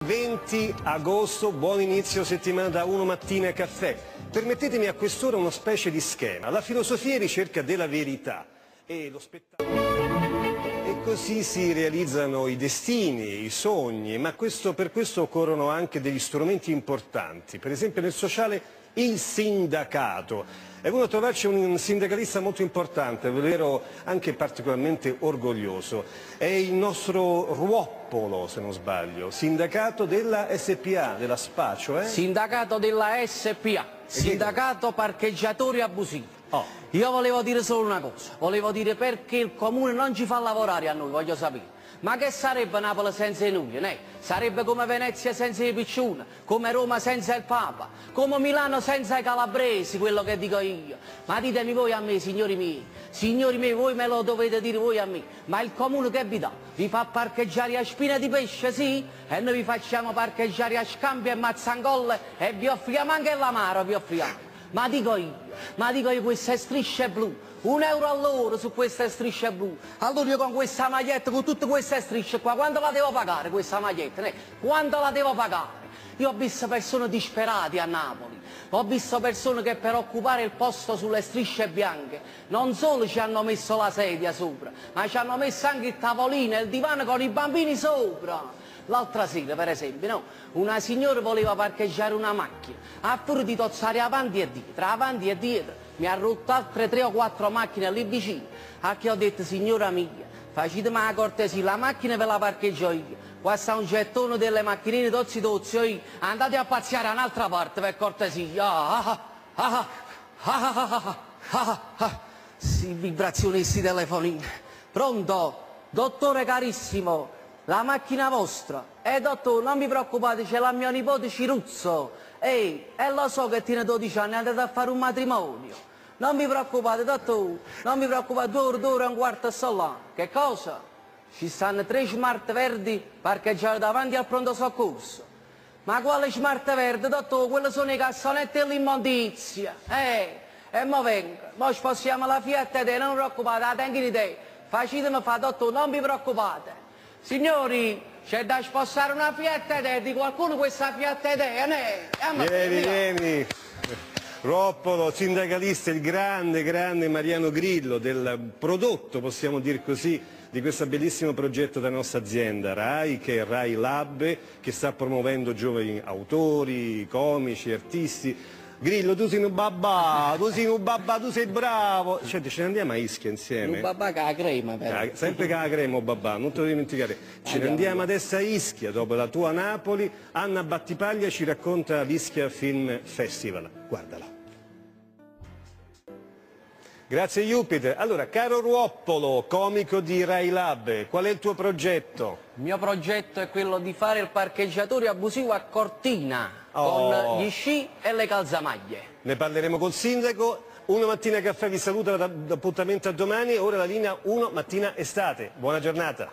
20 agosto, buon inizio settimana da Uno Mattina Caffè. Permettetemi a quest'ora una specie di schema. La filosofia è ricerca della verità e lo spettacolo. E così si realizzano i destini, i sogni, ma per questo occorrono anche degli strumenti importanti. Per esempio nel sociale il sindacato. È venuto a trovarci un sindacalista molto importante, ve lo ero anche particolarmente orgoglioso. È il nostro Ruoppolo, se non sbaglio, sindacato della SPA, della SPA, cioè? Sindacato della SPA, sindacato parcheggiatori abusivi. Oh. Io volevo dire solo una cosa, volevo dire perché il comune non ci fa lavorare a noi, voglio sapere. Ma che sarebbe Napoli senza i noi? Sarebbe come Venezia senza i piccioni, come Roma senza il Papa, come Milano senza i calabresi, quello che dico io. Ma ditemi voi a me, signori miei, voi me lo dovete dire voi a me, ma il comune che vi dà? Vi fa parcheggiare a spina di pesce, sì? E noi vi facciamo parcheggiare a scampi e mazzangolle e vi offriamo anche l'amaro, vi offriamo. Ma dico io queste strisce blu, €1 all'ora su queste strisce blu. Allora io con questa maglietta, con tutte queste strisce qua, quanto la devo pagare questa maglietta? Quanto la devo pagare? Io ho visto persone disperate a Napoli, ho visto persone che per occupare il posto sulle strisce bianche non solo ci hanno messo la sedia sopra, ma ci hanno messo anche il tavolino e il divano con i bambini sopra. L'altra sera, per esempio, no, una signora voleva parcheggiare una macchina, a furia di tozzare avanti e dietro, mi ha rotto altre 3 o 4 macchine lì vicino, a che ho detto, signora mia, facetemi la cortesia, la macchina ve la parcheggio io, qua sta un gettone delle macchinine tozzi, andate a pazziare un'altra parte per cortesia. Sì, vibrazioni sti telefonini. Pronto? Dottore carissimo, la macchina vostra. Dottore, non vi preoccupate, c'è la mia nipote Ciruzzo. E lo so che tiene 12 anni, è andata a fare un matrimonio. Non vi preoccupate, dottore, non vi preoccupate, 2 ore e un quarto sto là. Che cosa? Ci stanno 3 smart verdi parcheggiati davanti al pronto soccorso. Ma quale smart verde, dottore? Quelli sono i cassonetti e l'immondizia. E mo venga, mo spostiamo la Fiat Idea, non vi preoccupate, la tengo in idea. Facetemi fa, dottore, non vi preoccupate. Signori, c'è da spostare una Fiat Idea, di qualcuno questa Fiat Idea, Vieni. Ruoppolo, sindacalista, il grande Mariano Grillo del prodotto, possiamo dire così, di questo bellissimo progetto della nostra azienda RAI, che è RAI Lab, che sta promuovendo giovani autori, comici, artisti. Grillo, tu sei un babà, tu sei bravo. Cioè, ce ne andiamo a Ischia insieme? Un babà che la crema, però. Sempre che la crema, babà, non te lo dimenticare. Ce ne andiamo adesso a Ischia, dopo la tua Napoli. Anna Battipaglia ci racconta l'Ischia Film Festival. Guardala. Grazie Jupiter. Allora, caro Ruoppolo, comico di Rai Lab, qual è il tuo progetto? Il mio progetto è quello di fare il parcheggiatore abusivo a Cortina, con gli sci e le calzamaglie. Ne parleremo col sindaco. Uno Mattina Caffè vi saluta, l'appuntamento a domani, ora la linea Uno Mattina Estate. Buona giornata.